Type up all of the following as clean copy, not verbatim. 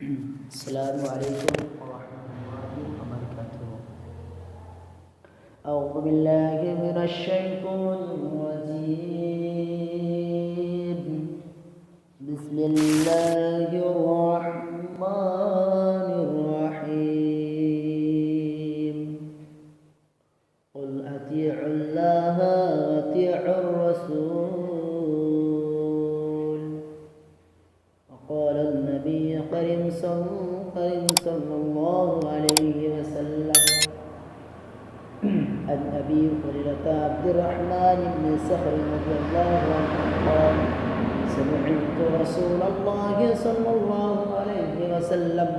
السلام علیکم ورحمۃ اللہ وبرکاتہ۔ اعوذ باللہ من الشیطان الرجیم، بسم اللہ الرحمن الرحیم۔ قل اطیعوا اللہ واطیعوا الرسول، وقال النبي الكريم صلى الله عليه وسلم عن أبي هريرة عبد الرحمن بن صخر رضي الله عنه قال سمعت رسول الله صلى الله عليه وسلم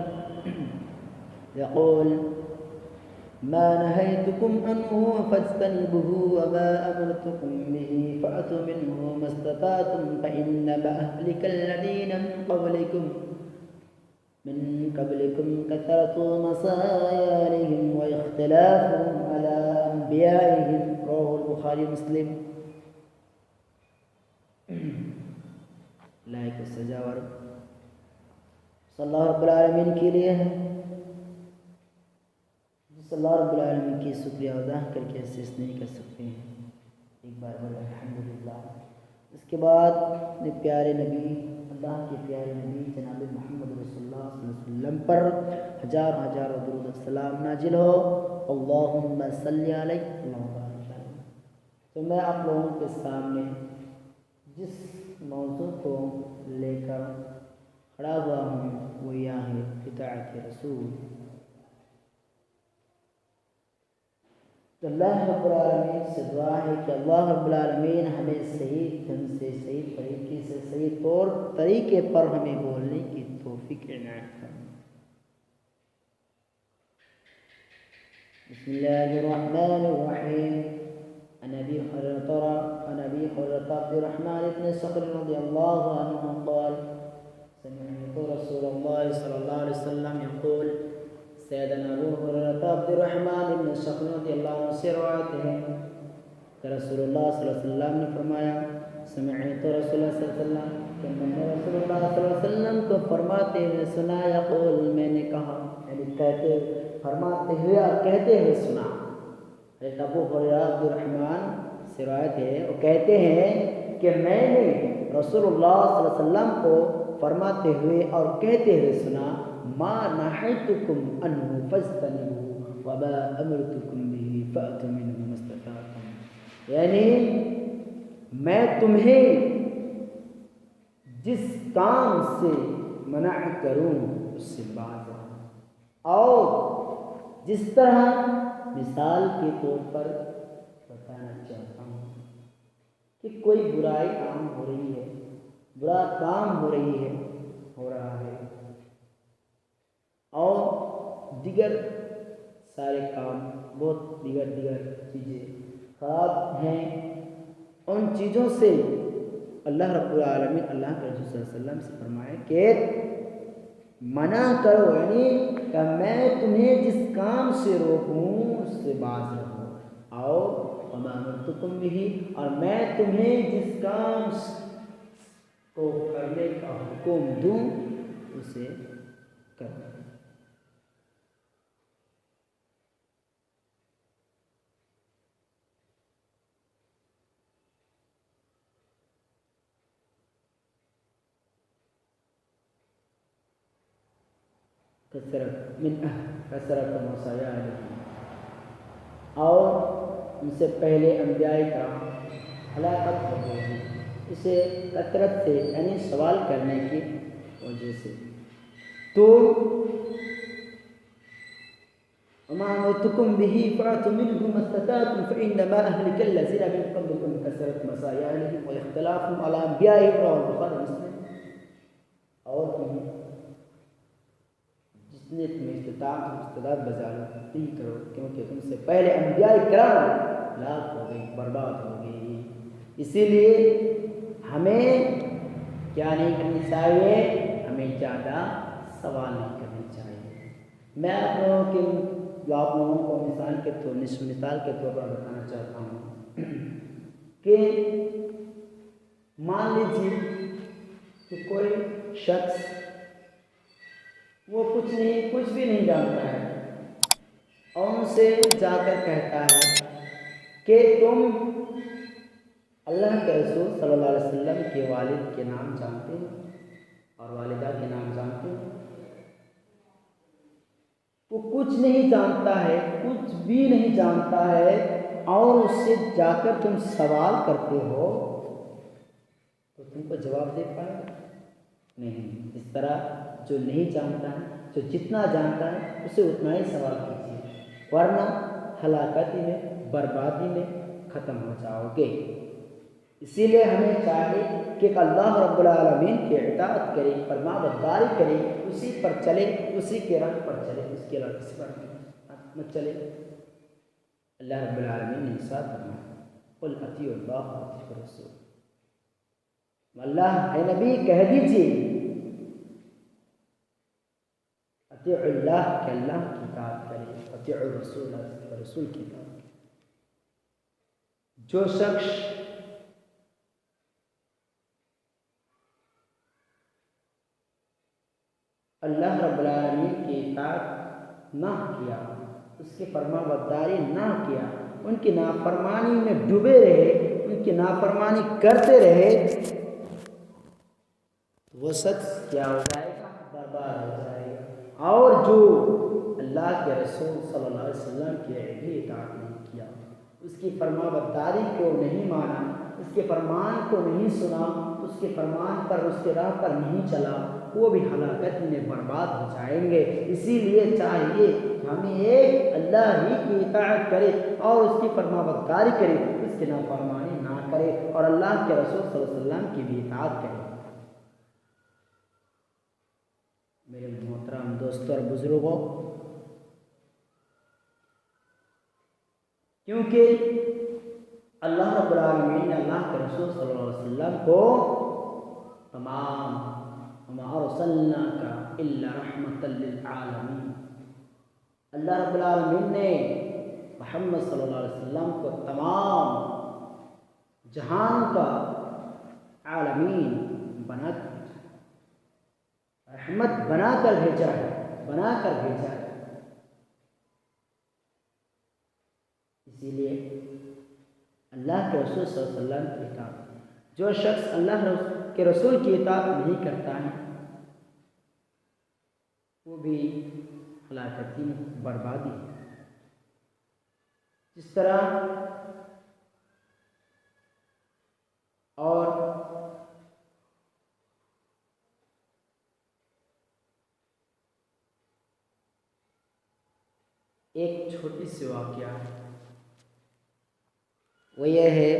يقول ما نهيتكم عنه فاجتنبوه وما أمرتكم به فأتوا منه ما استطعتم فإنما أهلك الذين من قبلكم كثرة مصاياهم واختلافهم على أنبيائهم، رواه البخاري ومسلم۔ لائق سجا اور صلی اللہ رب العالمین کے لیے ہے، صلی اللہ رب العالمین کی شکریہ ادا کر کے اسیس نہیں کر سکتے ہیں۔ ایک بار بولے الحمدللہ۔ اس کے بعد اپنے پیارے نبی، اللہ کے پیارے نبی جناب محمد رسول اللہ صلی اللہ علیہ وسلم پر ہزار ہزار درود السلام نازل ہو۔ اللہم صلی علیہ اللہم بارک علیہ۔ تو میں آپ لوگوں کے سامنے جس موضوع کو لے کر کھڑا ہوا ہوں وہ یہ ہے اطاعت رسول۔ تو اللہ رب العالمین سے دعا ہے کہ اللہ رب العالمین ہمیں صحیح ڈھنگ سے، صحیح طریقے سے، صحیح طور طریقے پر ہمیں بولنے کی توفیق عنایت فرمائے۔ بسم اللہ الرحمن الرحیم۔ عن ابی هريرة عبد الرحمن بن صخر رضی اللہ عنہ قال سمعت رسول اللہ صلی اللہ علیہ وسلم یقول، سیدنا ابو هريرة عبد الرحمن بن صخر رضی اللہ عنہ سے روایت ہے کہ رسول اللہ صلی اللہ علیہ وسلم نے فرمایا، سمعت رسول اللہ صلی اللہ علیہ وسلم، کہ میں نے رسول اللہ صلی اللہ علیہ وسلم کو فرماتے ہوئے سنا، یقول میں نے کہا، یعنی کہتے فرماتے ہوئے اور کہتے ہوئے سنا۔ حضرت ابو ہریرہ عبد الرحمن سے روایت ہے، وہ کہتے ہیں کہ میں نے رسول اللہ صلی اللہ علیہ وسلم کو فرماتے ہوئے اور کہتے ہوئے سنا، ما نہیتکم عنہ فاجتنبوہ وما امرتکم بہ فأتوا منہ ما استطعتم، یعنی میں تمہیں جس کام سے منع کروں اس سے باز رہو، اور جس طرح مثال کے طور پر بتانا چاہتا ہوں کہ کوئی برائی عام ہو رہی ہے، برا کام ہو رہا ہے، اور دیگر سارے کام بہت دیگر چیزیں خراب ہیں، ان چیزوں سے اللہ رب العالمین اللہ کے رسول صلی اللہ علیہ وسلم سے فرمائے کہ منع کرو، یعنی کہ میں تمہیں جس کام سے روکوں اس سے باز رہو، اور وما امرتکم بہ، اور میں تمہیں جس کام کو کرنے کا حکم دوں اسے کرو۔ کثرت مسایاہم، اور ان سے پہلے انبیاء کرام ہلاکت ہو گئی ہیں، اسے کثرت سے یعنی سوال کرنے کی وجہ سے۔ تو وما امرتکم بہ فأتوا منہ ما استطعتم فإنما أهلك الذین من قبلکم کثرت مسایاہم واختلافهم علی انبیائہم، رواه البخاری ومسلم۔ اور تمہیں جتنے تمہیں استطاعت بجا لو کرو، کیونکہ تم سے پہلے انبیاء کرام ہلاک ہو گئی، برباد ہو گئی۔ اسی لیے ہمیں کیا نہیں کرنی چاہیے، ہمیں زیادہ سوال نہیں کرنے چاہیے۔ میں آپ لوگوں کو مثال کے طور پر بتانا چاہتا ہوں کہ مان لیجیے کہ کوئی شخص وہ کچھ بھی نہیں جانتا ہے، اور ان سے جا کر کہتا ہے کہ تم اللہ کے رسول صلی اللہ علیہ وسلم کے والد کے نام جانتے ہو اور والدہ کے نام جانتے ہو؟ وہ کچھ نہیں جانتا ہے، کچھ بھی نہیں جانتا ہے، اور اس سے جا کر تم سوال کرتے ہو تو تم کو جواب دے پائے گا؟ نہیں۔ اس طرح جو نہیں جانتا ہے، جو جتنا جانتا ہے اسے اتنا ہی سوال کیجیے، ورنہ ہلاکتی میں، بربادی میں ختم ہو جاؤ گے۔ اسی لیے ہمیں چاہیے کہ اللہ رب العالمین کی اطاعت کرے، فرما برداری کرے، اسی پر چلے، اسی کے رنگ پر چلے، اس کے علاوہ کسی پر مت چلے۔ اللہ رب العالمین نے ارشاد فرمایا قل اطیعوا اللہ واطیعوا الرسول، اللہ اے نبی کہہ دیجیے اطیعوا اللہ کہ اللہ کی اطاعت کرے، اطیعوا الرسول رسول کی اطاعت کرے۔ جو شخص اللہ رب العالمین کی اطاعت نہ کیا، اس کی فرما برداری نہ کیا، ان کی نافرمانی میں ڈوبے رہے، ان کی نافرمانی کرتے رہے، وہ شخص کیا ہو جائے گا؟ برباد ہو جائے گا۔ اور جو اللہ کے رسول صلی اللہ علیہ وسلم کی بھی اطاعت نہیں کیا، اس کی فرما برداری کو نہیں مانا، اس کے فرمان کو نہیں سنا، اس کے فرمان پر، اس کے راہ پر نہیں چلا، وہ بھی ہلاکت میں برباد ہو جائیں گے۔ اسی لیے چاہیے کہ ہمیں ایک اللہ ہی کی اطاعت کرے اور اس کی فرما برداری کرے، اس کی نافرمانی نہ کرے، اور اللہ کے رسول صلی اللہ علیہ وسلم کی بھی اطاعت کرے۔ میرے محترم دوستوں اور بزرگوں، کیونکہ اللہ رب العالمین نے اللہ کے رسول صلی اللہ علیہ وسلم کو تمام وما ارسلناک الا رحمۃ للعالمین، اللہ رب العالمین نے محمد صلی اللہ علیہ وسلم کو تمام جہان کا عالمین بنا کر، رحمت بنا کر بھیجا ہے۔ اسی لیے اللہ کے رسول صلی اللہ علیہ وسلم کی اطاعت، جو شخص اللہ کے رسول کی اطاعت نہیں کرتا ہے وہ بھی ہلاکتی میں، بربادی ہے۔ جس طرح اور ایک چھوٹی سی واقعہ وہ یہ ہے،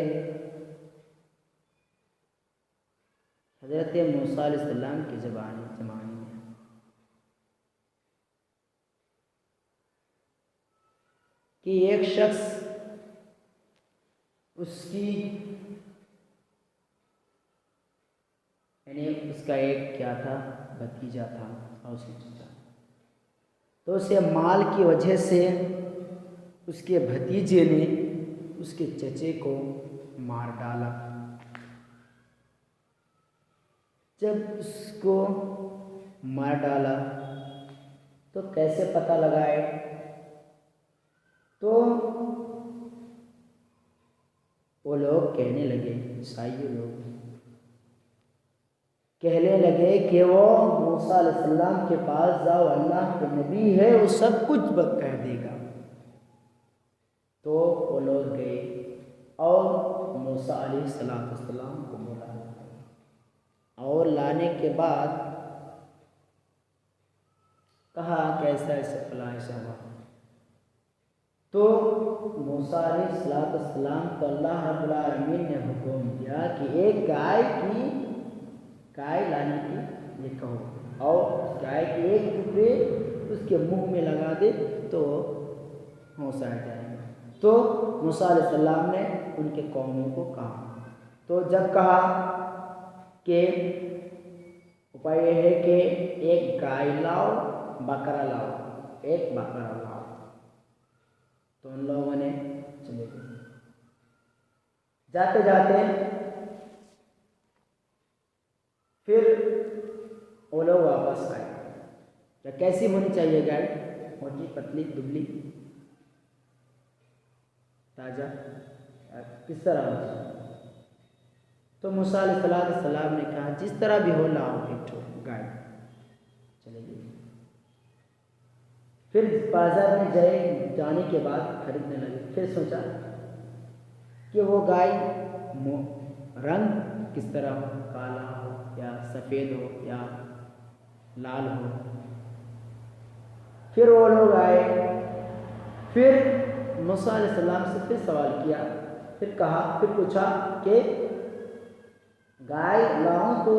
حضرت موسیٰ علیہ السلام کے زمانے میں کہ ایک شخص اس کا ایک کیا تھا، بھتیجا تھا، اور اس کی چچا، تو اسے مال کی وجہ سے اس کے بھتیجے نے اس کے چچے کو مار ڈالا۔ جب اس کو مار ڈالا تو کیسے پتہ لگائے؟ تو وہ لوگ کہنے لگے، عیسائی لوگ کہنے لگے کہ وہ موسیٰ علیہ السلام کے پاس جاؤ، اللہ کے نبی ہے، وہ سب کچھ کہہ دے گا۔ تو وہ لوگ گئے اور موسیٰ علیہ السلام کو بولا، اور لانے کے بعد کہا کہ ایسا فلاں ایسا ہوا۔ تو موسیٰ علیہ السلام کو اللہ رب العالمین نے حکم دیا کہ ایک گائے لانے کی یہ کہو، اور گائے کے ایک ٹکڑے اس کے منہ میں لگا دے تو ہوش آ جائے گا۔ تو موسیٰ علیہ السلام نے ان کے قوموں کو کہا، تو جب کہا کہ اپائے یہ ہے کہ ایک گائے لاؤ، بکرا لاؤ، ایک بکرا لاؤ، تو ان لوگوں نے چلے گئے۔ جاتے جاتے پھر وہ لوگ واپس آئے۔ یا کیسی ہونی چاہیے گائے؟ موٹی, پتلی, دبلی, تازہ, کس طرح ہونی چاہیے؟ تو موسیٰ علیہ السلام نے کہا جس طرح بھی ہو لاؤ ایک گائے. چلے گئے. پھر بازار میں جانے کے بعد خریدنے لگے. پھر سوچا کہ وہ گائے رنگ کس طرح ہو, کالا ہو یا سفید ہو یا لال ہو. پھر وہ لوگ آئے. پھر موسیٰ علیہ السلام سے پھر سوال کیا. پھر پوچھا کہ گائے لاؤں تو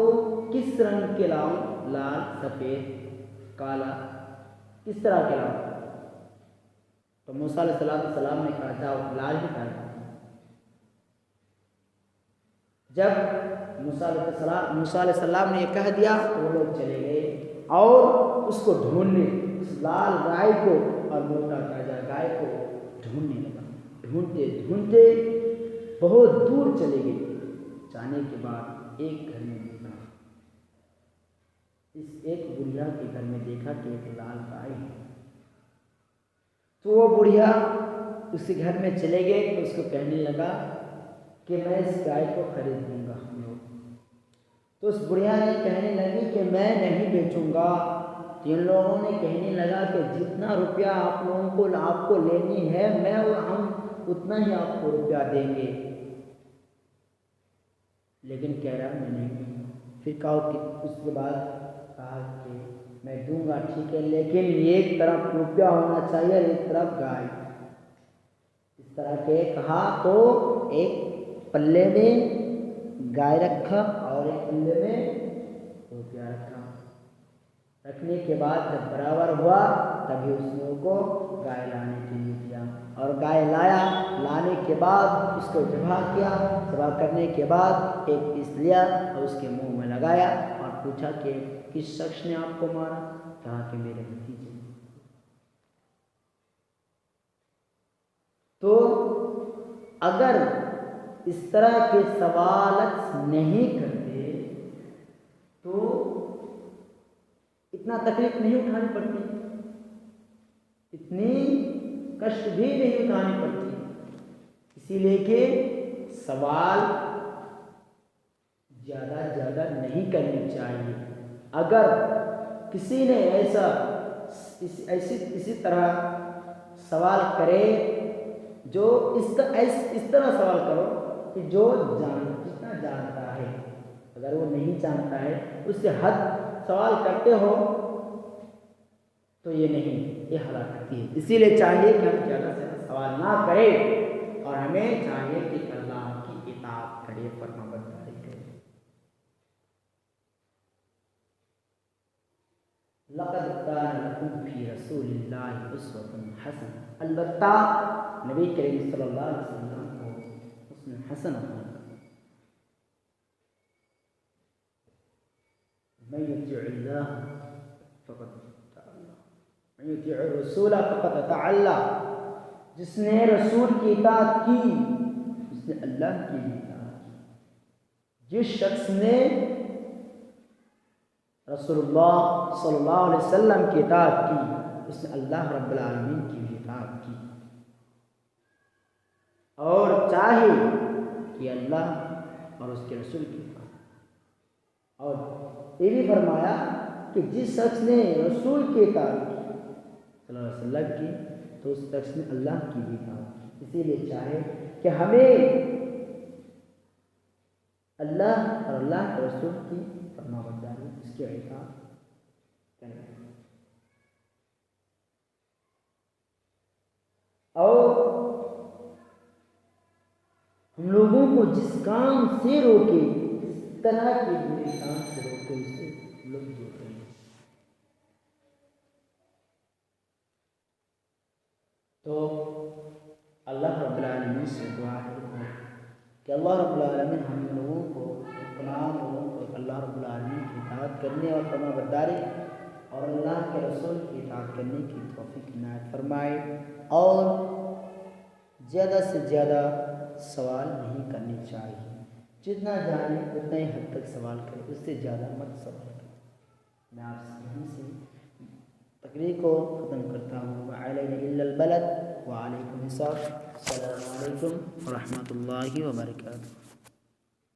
کس رنگ کے لاؤں؟ لال, سفید, کالا, کس طرح کے لاؤں؟ تو موسیٰ علیہ السلام نے کہا جاؤ لال ہی کھائے. جب موسیٰ علیہ السلام نے یہ کہہ دیا تو وہ لوگ چلے گئے اور اس کو ڈھونڈنے, اس لال گائے کو اور موٹا تازہ گائے کو ڈھونڈنے لگا. ڈھونڈتے ڈھونڈتے بہت دور چلے گئے. جانے کے بعد ایک گھر میں دیکھا. اس ایک بڑھیا کے گھر میں دیکھا کہ ایک لال گائے ہے. تو وہ بڑھیا اس کے گھر میں چلے گئے تو اس کو کہنے لگا کہ میں اس گائے کو خرید لوں گا ہم لوگ. تو اس بڑھیا نے کہنے لگی کہ میں نہیں بیچوں گا. ان لوگوں نے کہنے لگا کہ جتنا روپیہ آپ لوگوں کو آپ کو لینی ہے ہم اتنا ہی آپ کو روپیہ دیں گے. لیکن کہہ رہا میں نہیں. پھر کہا کہ اس کے بعد کہا کہ میں دوں گا ٹھیک ہے, لیکن ایک طرف روپیہ ہونا چاہیے اور ایک طرف گائے. اس طرح کے کہا تو ایک پلے میں گائے رکھا اور ایک پلے میں روپیہ رکھا. رکھنے کے بعد جب برابر ہوا تبھی اس نے کو گائے لانے کے لیے دیا اور گائے لایا. لانے کے بعد اس کو ذبح کیا. ذبح کرنے کے بعد ایک پیس لیا اور اس کے منہ میں لگایا اور پوچھا کہ کس شخص نے آپ کو مارا؟ کہا کہ میرے بھتیجے. تو اگر اس طرح کے سوالات نہیں کرتے تو اتنا تکلیف نہیں اٹھانی پڑتی, اتنی کشٹ بھی نہیں اٹھانی پڑتی. اسی لیے کہ سوال زیادہ نہیں کرنی چاہیے. اگر کسی نے اسی طرح سوال کرے جو اس طرح سوال کرو کہ جو جتنا جانتا ہے, اگر وہ نہیں جانتا ہے اس سے حد سوال کرتے ہو تو یہ نہیں, یہ ہلاکتی ہے. اسی لیے چاہیے کہ ہم زیادہ سے سوال نہ کریں اور ہمیں چاہیے کہ اللہ کی اطاعت کرے, فرمانبرداری کرے. لقد كان لكم في رسول الله اسوة حسنة. البتہ نبی کریم صلی اللہ علیہ وسلم کو حسن حسن ہونا. من يطيع الله فقد اطاع الله من يطيع الرسول فقد اطاع الله. جس نے رسول کی اطاعت کی اس نے اللہ کی بھی اطاعت کی. جس شخص نے رسول اللہ صلی اللہ علیہ وسلم کی اطاعت کی اس نے اللہ رب العالمین کی بھی اطاعت کی. اور چاہے کہ اللہ اور اس کے رسول کی اطاعت. اور یہ بھی فرمایا کہ جس شخص نے رسول کی اطاعت کی صلی اللہ علیہ وسلم کی تو اس شخص نے اللہ کی بھی اطاعت کی. اسی لیے چاہے کہ ہمیں اللہ اور اللہ کے رسول کی فرمانبرداری اس کی اطاعت کریں. اور ہم لوگوں کو جس کام سے روکے, اس طرح کے برے کام سے روکے, اسے لوگ دور کریں. تو اللہ رب العالمین سے دعا ہے کہ اللہ رب العالمین ہم لوگوں کو, تمام لوگوں کو اللہ رب العالمین کی اطاعت کرنے اور فرمانبرداری اور اللہ کے رسول کی اطاعت کرنے کی توفیق عنایت فرمائے. اور زیادہ سے زیادہ سوال نہیں کرنے چاہیے. جتنا جانے اتنا ہی حد تک سوال کرے, اس سے زیادہ مت سوال کرے. میں آپ سے تقریر کو ختم کرتا ہوں. وعلینا الا البلد وعلیکم السلام. السلام علیکم ورحمۃ اللہ وبرکاتہ.